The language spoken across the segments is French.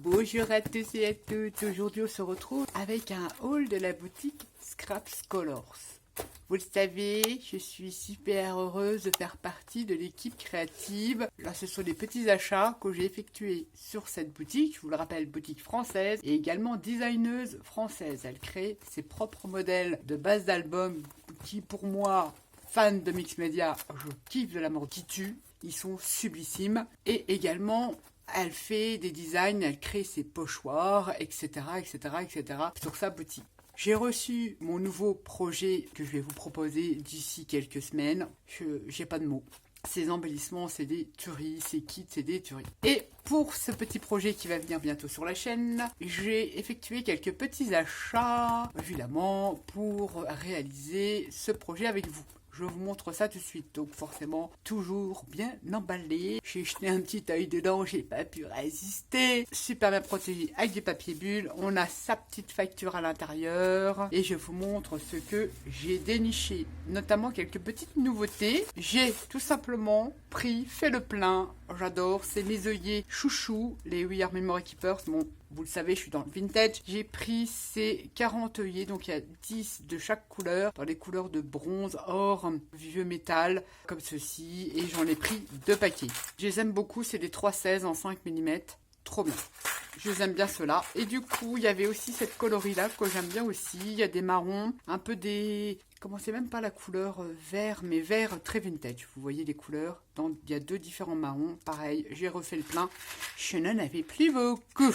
Bonjour à tous et à toutes, aujourd'hui on se retrouve avec un haul de la boutique Scraps Colors. Vous le savez, je suis super heureuse de faire partie de l'équipe créative. Là, ce sont des petits achats que j'ai effectués sur cette boutique. Je vous le rappelle, boutique française et également designeuse française. Elle crée ses propres modèles de base d'albums qui, pour moi, fan de mix media, je kiffe de la mort qui tue. Ils sont sublissimes. Et également, elle fait des designs, elle crée ses pochoirs, etc., etc., etc. sur sa boutique. J'ai reçu mon nouveau projet que je vais vous proposer d'ici quelques semaines. J'ai pas de mots. Ces embellissements, c'est des tueries, ces kits, c'est des tueries. Et pour ce petit projet qui va venir bientôt sur la chaîne, j'ai effectué quelques petits achats, évidemment, pour réaliser ce projet avec vous. Je vous montre ça tout de suite, donc forcément toujours bien emballé. J'ai jeté un petit œil dedans, j'ai pas pu résister. Super bien protégé avec du papier bulle. On a sa petite facture à l'intérieur. Et je vous montre ce que j'ai déniché. Notamment quelques petites nouveautés. J'ai tout simplement fait le plein. J'adore, c'est mes œillets chouchou, les We Are Memory Keepers. Bon, vous le savez, je suis dans le vintage. J'ai pris ces 40 œillets, donc il y a 10 de chaque couleur, dans les couleurs de bronze, or, vieux métal, comme ceci. Et j'en ai pris 2 paquets. Je les aime beaucoup, c'est des 316 en 5 mm. Trop bien. Je les aime bien ceux-là. Et du coup, il y avait aussi cette coloris-là que j'aime bien aussi. Il y a des marrons, un peu des... Comment c'est même pas la couleur vert, mais vert très vintage. Vous voyez les couleurs. Il y a 2 différents marrons. Pareil, j'ai refait le plein. Je n'en avais plus beaucoup.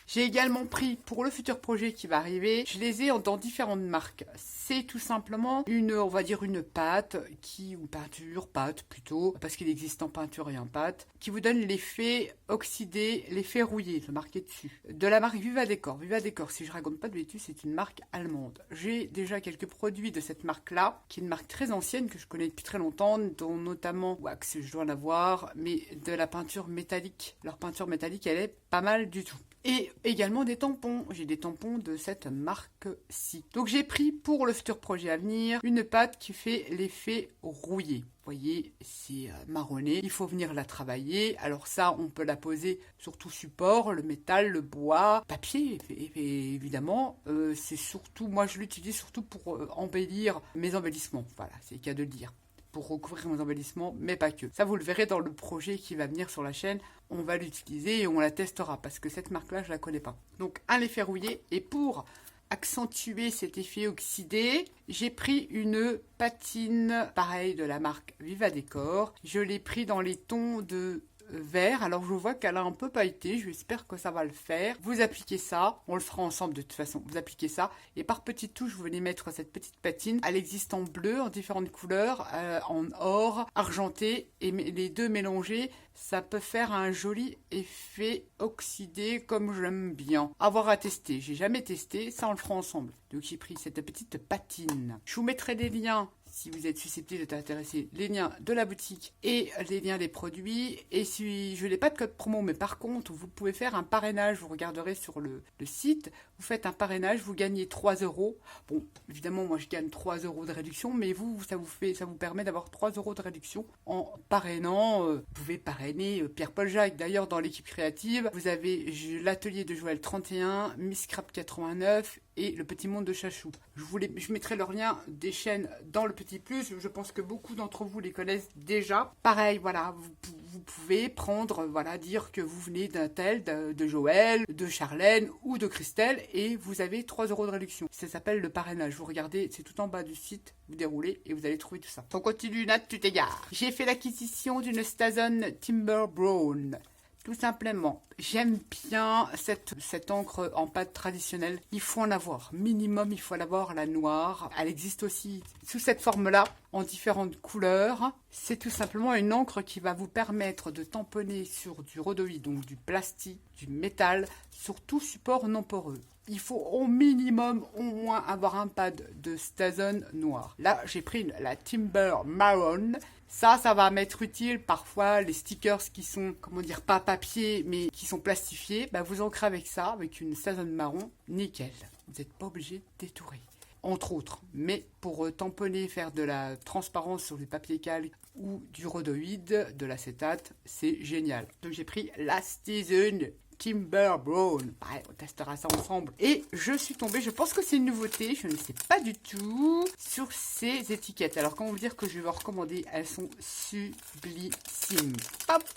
J'ai également pris pour le futur projet qui va arriver, je les ai dans différentes marques. C'est tout simplement on va dire une pâte ou pâte plutôt, parce qu'il existe en peinture et en pâte, qui vous donne l'effet oxydé, l'effet rouillé, c'est marqué dessus. De la marque Viva Décor. Viva Décor, si je raconte pas de bêtises, c'est une marque allemande. J'ai déjà quelques produits de cette marque-là, qui est une marque très ancienne que je connais depuis très longtemps, dont notamment Wax, je dois en avoir, mais de la peinture métallique. Leur peinture métallique, elle est pas mal du tout. Et également des tampons. J'ai des tampons de cette marque-ci. Donc j'ai pris pour le futur projet à venir une pâte qui fait l'effet rouillé. Vous voyez, c'est marronné. Il faut venir la travailler. Alors ça, on peut la poser sur tout support, le métal, le bois, papier, évidemment. C'est surtout, moi je l'utilise surtout pour embellir mes embellissements. Voilà, c'est le cas de le dire. Pour recouvrir mes embellissements, mais pas que. Ça, vous le verrez dans le projet qui va venir sur la chaîne. On va l'utiliser et on la testera parce que cette marque-là, je la connais pas. Donc, un effet rouillé. Et pour accentuer cet effet oxydé, j'ai pris une patine, pareil, de la marque Viva Décor. Je l'ai pris dans les tons de vert. Alors je vois qu'elle a un peu pailleté, j'espère que ça va le faire. Vous appliquez ça, on le fera ensemble de toute façon, vous appliquez ça et par petites touches vous venez mettre cette petite patine. Elle existe en bleu, en différentes couleurs, en or, argenté et les deux mélangés, ça peut faire un joli effet oxydé comme j'aime bien. Avoir à tester, j'ai jamais testé, ça on le fera ensemble. Donc j'ai pris cette petite patine. Je vous mettrai des liens si vous êtes susceptible de t'intéresser, les liens de la boutique et les liens des produits. Et si je n'ai pas de code promo, mais par contre, vous pouvez faire un parrainage. Vous regarderez sur le site, vous faites un parrainage, vous gagnez 3 €. Bon, évidemment, moi je gagne 3 € de réduction, mais ça vous permet d'avoir 3 € de réduction en parrainant. Vous pouvez parrainer Pierre-Paul Jacques. D'ailleurs, dans l'équipe créative, vous avez l'atelier de Joël 31, Miss Scrap 89 et le petit monde de Chachou. Je mettrai leurs liens des chaînes dans le petit plus. Je pense que beaucoup d'entre vous les connaissent déjà. Pareil, voilà, vous pouvez prendre, voilà, dire que vous venez d'un tel, de Joël, de Charlène ou de Christelle et vous avez 3 € de réduction. Ça s'appelle le parrainage. Vous regardez, c'est tout en bas du site, vous déroulez et vous allez trouver tout ça. On continue, Nat, tu t'égares. J'ai fait l'acquisition d'une Stason Timber Brown. Tout simplement, j'aime bien cette encre en pâte traditionnelle. Il faut en avoir, minimum, il faut en avoir la noire. Elle existe aussi sous cette forme-là, en différentes couleurs. C'est tout simplement une encre qui va vous permettre de tamponner sur du rhodoïde, donc du plastique, du métal, sur tout support non poreux. Il faut au minimum, au moins, avoir un pad de Stason noir. Là, j'ai pris la Timber Marron. Ça va m'être utile. Parfois, les stickers qui sont, comment dire, pas papier, mais qui sont plastifiés, bah, vous ancrez avec ça, avec une Stason marron, nickel. Vous n'êtes pas obligé de détourer. Entre autres, mais pour tamponner, faire de la transparence sur du papier calque ou du rhodoïde, de l'acétate, c'est génial. Donc j'ai pris la Stason Timber Brown. Pareil, on testera ça ensemble. Et je suis tombée, je pense que c'est une nouveauté, je ne sais pas du tout, sur ces étiquettes. Alors comment vous dire que je vais vous recommander, elles sont sublissimes.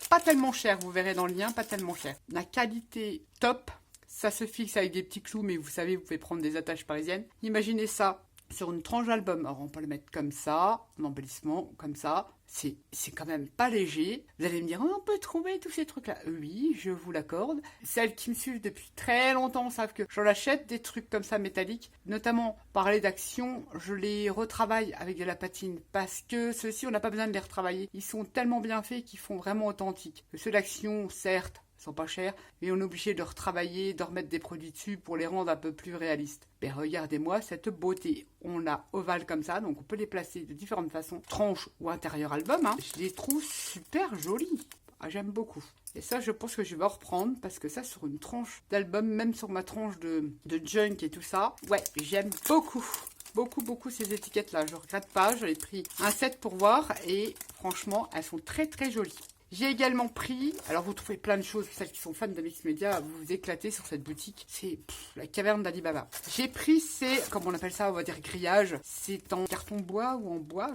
Pas tellement chères, vous verrez dans le lien, pas tellement chères. La qualité top, ça se fixe avec des petits clous, mais vous savez, vous pouvez prendre des attaches parisiennes. Imaginez ça sur une tranche d'album. Alors on peut le mettre comme ça, en embellissement, comme ça. C'est quand même pas léger. Vous allez me dire, oh, on peut trouver tous ces trucs-là. Oui, je vous l'accorde. Celles qui me suivent depuis très longtemps savent que j'en achète des trucs comme ça métalliques. Notamment, parler d'action, je les retravaille avec de la patine. Parce que ceux-ci, on n'a pas besoin de les retravailler. Ils sont tellement bien faits qu'ils font vraiment authentiques. Ceux d'action, certes, sont pas chers, mais on est obligé de retravailler, de remettre des produits dessus pour les rendre un peu plus réalistes. Mais regardez-moi cette beauté. On l'a ovale comme ça, donc on peut les placer de différentes façons, tranche ou intérieur album. Je les trouve super jolies. Ah, j'aime beaucoup. Et ça, je pense que je vais en reprendre parce que ça, sur une tranche d'album, même sur ma tranche de junk et tout ça, ouais, j'aime beaucoup. Beaucoup ces étiquettes-là. Je regrette pas. J'en ai pris un set pour voir et franchement, elles sont très jolies. J'ai également pris, alors vous trouvez plein de choses, celles qui sont fans de Mix Media, vous vous éclatez sur cette boutique, c'est la caverne d'Alibaba. J'ai pris ces, comme on appelle ça, on va dire grillage, c'est en carton bois ou en bois,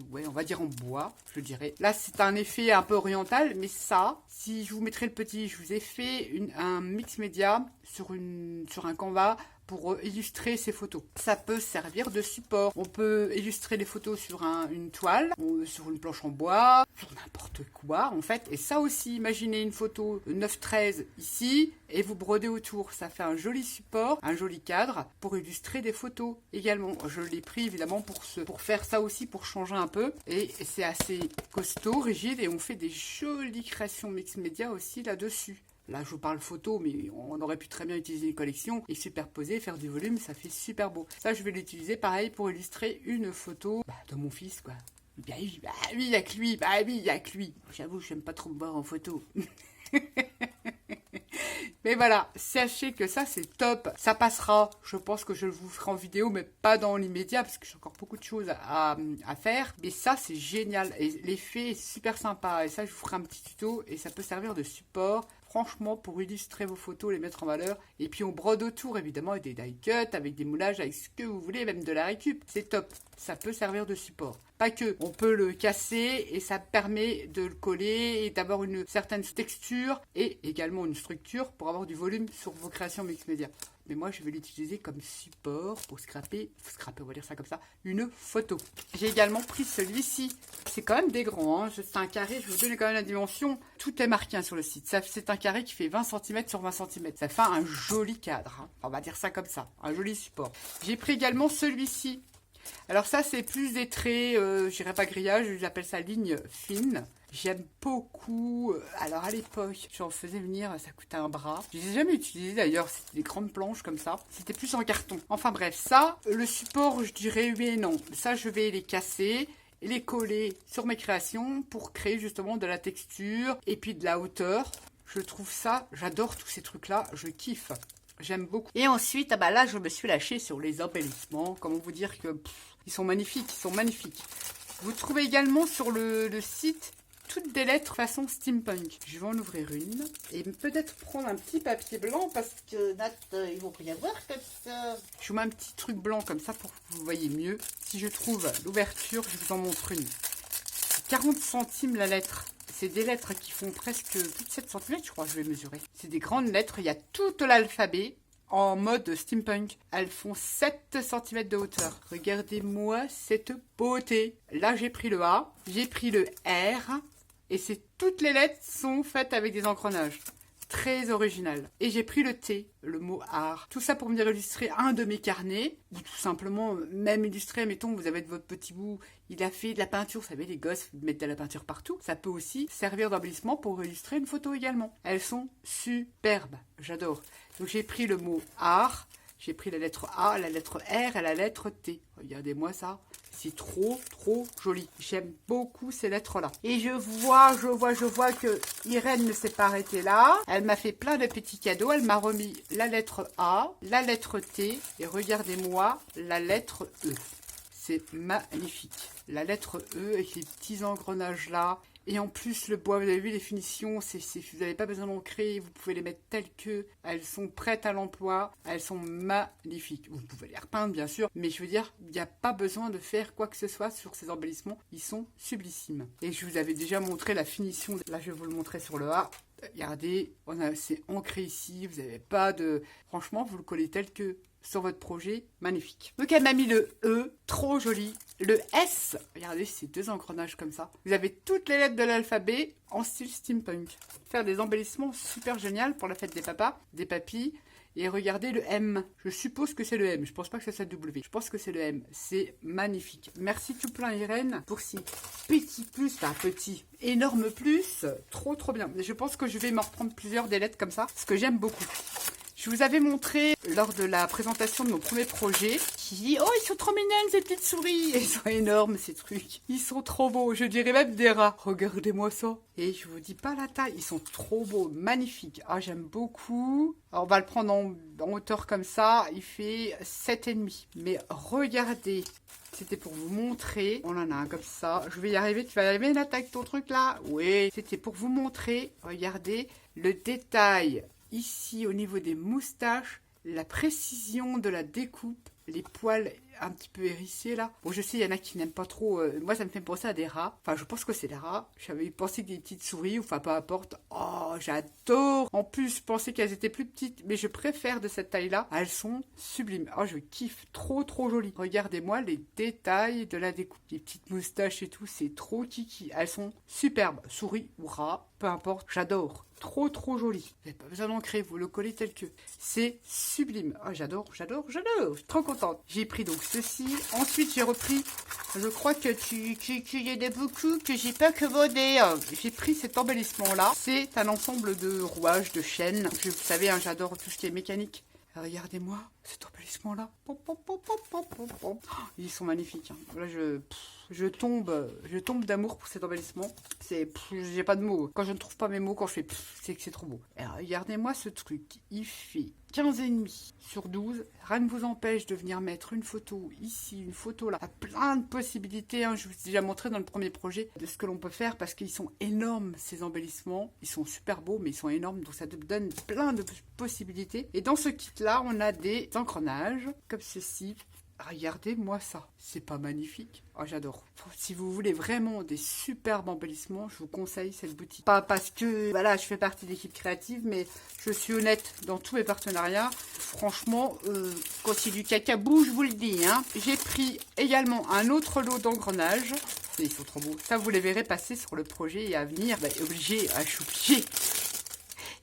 ouais, on va dire en bois, je dirais. Là, c'est un effet un peu oriental, mais ça, si je vous mettrai le petit, je vous ai fait un Mix Media sur un Canva, pour illustrer ces photos. Ça peut servir de support. On peut illustrer les photos sur une toile, ou sur une planche en bois, sur n'importe quoi en fait. Et ça aussi, imaginez une photo 9-13 ici et vous brodez autour. Ça fait un joli support, un joli cadre pour illustrer des photos également. Je l'ai pris évidemment pour faire ça aussi, pour changer un peu. Et c'est assez costaud, rigide et on fait des jolies créations Mix Media aussi là-dessus. Là, je vous parle photo, mais on aurait pu très bien utiliser une collection et superposer, faire du volume, ça fait super beau. Ça, je vais l'utiliser pareil pour illustrer une photo de mon fils, quoi. Bah oui, il y a que lui, il y a que lui. J'avoue, je n'aime pas trop me voir en photo. Mais voilà, sachez que ça c'est top, ça passera, je pense que je vous ferai en vidéo, mais pas dans l'immédiat, parce que j'ai encore beaucoup de choses à faire, mais ça c'est génial, et l'effet est super sympa, et ça je vous ferai un petit tuto, et ça peut servir de support, franchement, pour illustrer vos photos, les mettre en valeur, et puis on brode autour, évidemment, avec des die cuts, avec des moulages, avec ce que vous voulez, même de la récup, c'est top, ça peut servir de support. Pas que, on peut le casser et ça permet de le coller et d'avoir une certaine texture et également une structure pour avoir du volume sur vos créations Mix Media. Mais moi, je vais l'utiliser comme support pour scraper, on va dire ça comme ça, une photo. J'ai également pris celui-ci. C'est quand même des grands, hein. C'est un carré, je vais vous donner quand même la dimension. Tout est marqué sur le site. C'est un carré qui fait 20 cm sur 20 cm. Ça fait un joli cadre, hein. On va dire ça comme ça, un joli support. J'ai pris également celui-ci. Alors ça, c'est plus des traits, je dirais pas grillage, j'appelle ça ligne fine. J'aime beaucoup. Alors à l'époque, j'en faisais venir, ça coûtait un bras. Je les ai jamais utilisés d'ailleurs, c'était des grandes planches comme ça. C'était plus en carton. Enfin bref, ça, le support, je dirais oui et non. Ça, je vais les casser et les coller sur mes créations pour créer justement de la texture et puis de la hauteur. Je trouve ça, j'adore tous ces trucs-là, je kiffe. J'aime beaucoup. Et ensuite, là, je me suis lâchée sur les embellissements. Comment vous dire que ils sont magnifiques, Vous trouvez également sur le site toutes des lettres façon steampunk. Je vais en ouvrir une et peut-être prendre un petit papier blanc parce que ils vont rien voir comme ça. Je vous mets un petit truc blanc comme ça pour que vous voyez mieux. Si je trouve l'ouverture, je vous en montre une. 40 centimes la lettre. C'est des lettres qui font presque plus de 7 cm, je crois, je vais mesurer. C'est des grandes lettres, il y a tout l'alphabet en mode steampunk. Elles font 7 cm de hauteur. Regardez-moi cette beauté. Là, j'ai pris le A, j'ai pris le R, et toutes les lettres sont faites avec des engrenages. Très original. Et j'ai pris le T, le mot art. Tout ça pour venir illustrer un de mes carnets, ou tout simplement, même illustrer, mettons, vous avez de votre petit bout, il a fait de la peinture, vous savez, les gosses mettent de la peinture partout. Ça peut aussi servir d'embellissement pour illustrer une photo également. Elles sont superbes, j'adore. Donc j'ai pris le mot art, j'ai pris la lettre A, la lettre R et la lettre T. Regardez-moi ça. C'est trop joli. J'aime beaucoup ces lettres-là. Et je vois que Irène ne s'est pas arrêtée là. Elle m'a fait plein de petits cadeaux. Elle m'a remis la lettre A, la lettre T et regardez-moi la lettre E. C'est magnifique. La lettre E avec les petits engrenages là. Et en plus, le bois, vous avez vu les finitions, vous n'avez pas besoin d'ancrer, vous pouvez les mettre telles que. Elles sont prêtes à l'emploi, elles sont magnifiques. Vous pouvez les repeindre, bien sûr, mais je veux dire, il n'y a pas besoin de faire quoi que ce soit sur ces embellissements. Ils sont sublissimes. Et je vous avais déjà montré la finition. Là, je vais vous le montrer sur le A. Regardez, c'est ancré ici, vous n'avez pas de... Franchement, vous le collez tel que sur votre projet, magnifique. Donc elle m'a mis le E, trop joli. Le S, regardez, c'est 2 engrenages comme ça. Vous avez toutes les lettres de l'alphabet en style steampunk. Faire des embellissements super génial pour la fête des papas, des papis. Et regardez le M. Je suppose que c'est le M. Je pense pas que c'est le W. Je pense que c'est le M. C'est magnifique. Merci tout plein Irène pour ces petits plus. Enfin, petits. Énorme plus. Trop trop bien. Je pense que je vais m'en reprendre plusieurs des lettres comme ça. Parce que j'aime beaucoup. Je vous avais montré lors de la présentation de mon premier projet qui, oh, ils sont trop mignonnes ces petites souris. Ils sont énormes ces trucs. Ils sont trop beaux. Je dirais même des rats. Regardez-moi ça. Et je vous dis pas la taille. Ils sont trop beaux, magnifiques. Ah, j'aime beaucoup. Alors, on va le prendre en hauteur comme ça. Il fait 7,5. Mais regardez. C'était pour vous montrer. On en a un comme ça. Je vais y arriver. Tu vas y arriver, Nat, avec ton truc là? Oui. C'était pour vous montrer. Regardez le détail. Ici, au niveau des moustaches, la précision de la découpe, les poils un petit peu hérissés là. Bon, je sais, il y en a qui n'aiment pas trop. Moi, ça me fait penser à des rats. Enfin, je pense que c'est des rats. J'avais pensé que des petites souris, enfin, peu importe. Oh, j'adore. En plus, je pensais qu'elles étaient plus petites, mais je préfère de cette taille-là. Elles sont sublimes. Oh, je kiffe. Trop, trop jolies. Regardez-moi les détails de la découpe. Les petites moustaches et tout, c'est trop kiki. Elles sont superbes. Souris ou rats, peu importe. J'adore. Trop trop joli. Vous n'avez pas besoin d'ancrer, vous le collez tel que. C'est sublime. Oh, j'adore, j'adore, j'adore. Je suis trop contente. J'ai pris donc ceci. Ensuite, j'ai repris. Je crois que qu'il y en a beaucoup que j'ai pas commandé. J'ai pris cet embellissement-là. C'est un ensemble de rouages, de chaînes. Vous savez, hein, j'adore tout ce qui est mécanique. Regardez-moi cet embellissement-là. Ils sont magnifiques. Hein. Là, je tombe d'amour pour cet embellissement. J'ai pas de mots. Quand je ne trouve pas mes mots, quand je fais, c'est que c'est trop beau. Alors, regardez-moi ce truc. Il fait 15,5 sur 12. Rien ne vous empêche de venir mettre une photo ici, une photo là. Il y a plein de possibilités. Hein. Je vous ai déjà montré dans le premier projet de ce que l'on peut faire parce qu'ils sont énormes, ces embellissements. Ils sont super beaux, mais ils sont énormes. Donc, ça te donne plein de possibilités. Et dans ce kit-là, on a des engrenages comme ceci. Regardez-moi ça, c'est pas magnifique? Oh, j'adore. Si vous voulez vraiment des superbes embellissements, je vous conseille cette boutique. Pas parce que, voilà, je fais partie de l'équipe créative, mais je suis honnête dans tous mes partenariats. Franchement, quand c'est du cacabou, je vous le dis. Hein. J'ai pris également un autre lot d'engrenages. Ils sont trop beaux. Ça, vous les verrez passer sur le projet et à venir. Bah, obligé, je suis obligée.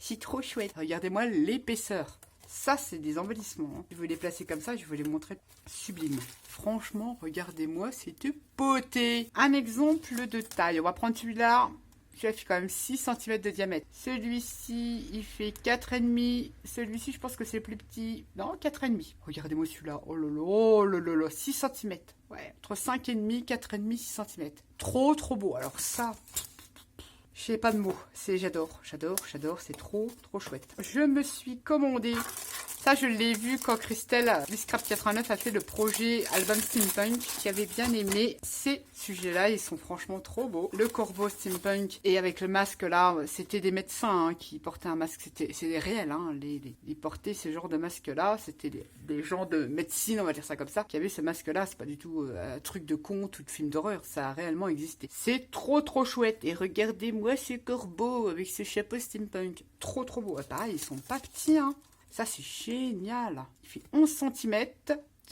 C'est trop chouette. Regardez-moi l'épaisseur. Ça, c'est des embellissements. Hein. Je vais les placer comme ça, je vais les montrer sublime. Franchement, regardez-moi cette beauté. Un exemple de taille. On va prendre celui-là. Celui-là fait quand même 6 cm de diamètre. Celui-ci, il fait 4,5. Celui-ci, je pense que c'est plus petit. Non, 4,5. Regardez-moi celui-là. Oh là là, oh là là là, 6 cm. Ouais, entre 5,5, 4,5, 6 cm. Trop, trop beau. Alors ça... Je sais pas de mots, j'adore, c'est trop chouette. Je me suis commandé, ça je l'ai vu quand Christelle du Scrap 89 a fait le projet Album Steampunk, qui avait bien aimé ces sujets-là, ils sont franchement trop beaux. Le corbeau steampunk et avec le masque là, c'était des médecins hein, qui portaient un masque, c'est des réels, hein, les porter ce genre de masque-là, c'était des gens de médecine, on va dire ça comme ça, qui avaient ce masque-là, c'est pas du tout un truc de conte ou de film d'horreur, ça a réellement existé. C'est trop chouette, et regardez-moi ce corbeau avec ce chapeau steampunk, trop beau. Pareil, ils sont pas petits, hein. Ça c'est génial. Il fait 11 cm,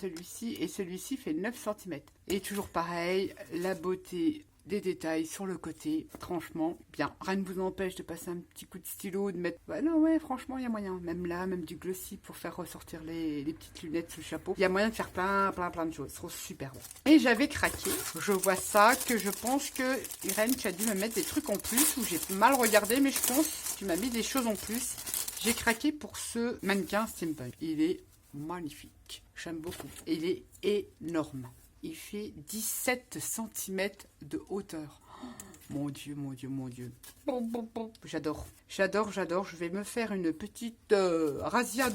celui-ci, et celui-ci fait 9 cm. Et toujours pareil, la beauté des détails sur le côté, franchement, bien. Rien ne vous empêche de passer un petit coup de stylo, de mettre... Bah non, ouais, franchement, il y a moyen. Même là, même du glossy pour faire ressortir les petites lunettes sous le chapeau. Il y a moyen de faire plein de choses. C'est trop superbe. Et j'avais craqué. Je vois ça, que je pense que, Irène, tu as dû me mettre des trucs en plus, où j'ai mal regardé, mais je pense que tu m'as mis des choses en plus. J'ai craqué pour ce mannequin steampunk. Il est magnifique. J'aime beaucoup. Et il est énorme. Il fait 17 cm de hauteur. Oh, mon Dieu. J'adore. Je vais me faire une petite razzia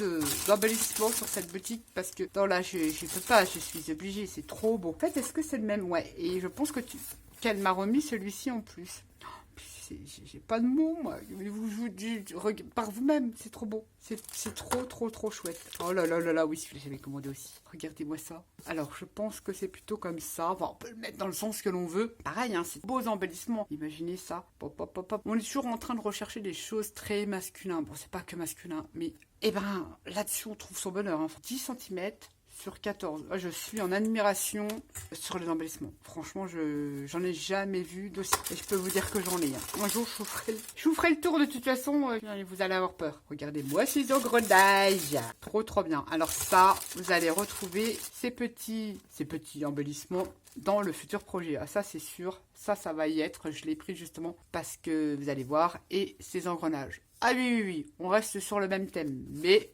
d'embellissement sur cette boutique parce que non, là, je peux pas. Je suis obligée. C'est trop beau. En fait, est-ce que c'est le même? Ouais. Et je pense que qu'elle m'a remis celui-ci en plus. J'ai pas de mots, moi. Par vous-même, c'est trop beau. C'est trop chouette. Oh là là là là, oui, celui-là, j'avais commandé aussi. Regardez-moi ça. Alors, je pense que c'est plutôt comme ça. Enfin, on peut le mettre dans le sens que l'on veut. Pareil, hein, c'est beaux embellissements. Imaginez ça. Pop, pop, pop, pop. On est toujours en train de rechercher des choses très masculines. Bon, c'est pas que masculin, mais eh ben, là-dessus, on trouve son bonheur. Hein. 10 cm sur 14. Je suis en admiration sur les embellissements. Franchement, j'en ai jamais vu d'aussi. Et je peux vous dire que j'en ai. Hein. Un jour, je vous ferai le tour de toute façon. Vous allez avoir peur. Regardez-moi ces engrenages. Trop bien. Alors ça, vous allez retrouver ces petits embellissements dans le futur projet. Ah, ça, c'est sûr. Ça va y être. Je l'ai pris justement parce que vous allez voir. Et ces engrenages. Ah oui. On reste sur le même thème. Mais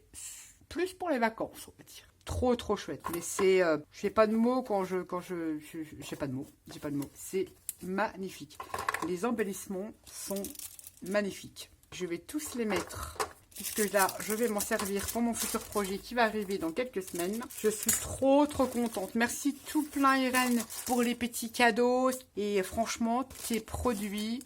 plus pour les vacances, on va dire. Trop chouette. Mais c'est... j'ai pas de mots j'ai pas de mots. C'est magnifique. Les embellissements sont magnifiques. Je vais tous les mettre, puisque là, je vais m'en servir pour mon futur projet qui va arriver dans quelques semaines. Je suis trop contente. Merci tout plein, Irène, pour les petits cadeaux. Et franchement, tes produits...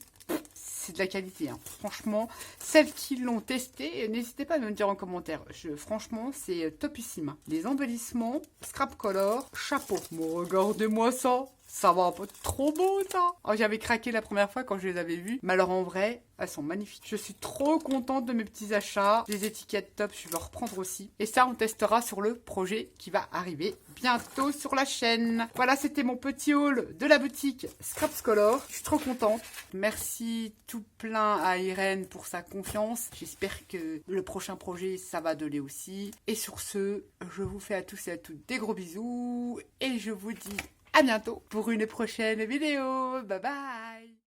c'est de la qualité, hein. Franchement, celles qui l'ont testé, n'hésitez pas à me le dire en commentaire. Franchement, c'est topissime. Les embellissements, scrap color, chapeau. Bon, regardez-moi ça. Ça va un peu trop beau, ça. Oh, j'avais craqué la première fois quand je les avais vus. Mais alors, en vrai, elles sont magnifiques. Je suis trop contente de mes petits achats. Les étiquettes top, je vais en reprendre aussi. Et ça, on testera sur le projet qui va arriver bientôt sur la chaîne. Voilà, c'était mon petit haul de la boutique Scraps Color. Je suis trop contente. Merci tout plein à Irène pour sa confiance. J'espère que le prochain projet, ça va donner aussi. Et sur ce, je vous fais à tous et à toutes des gros bisous. Et je vous dis à bientôt pour une prochaine vidéo. Bye bye.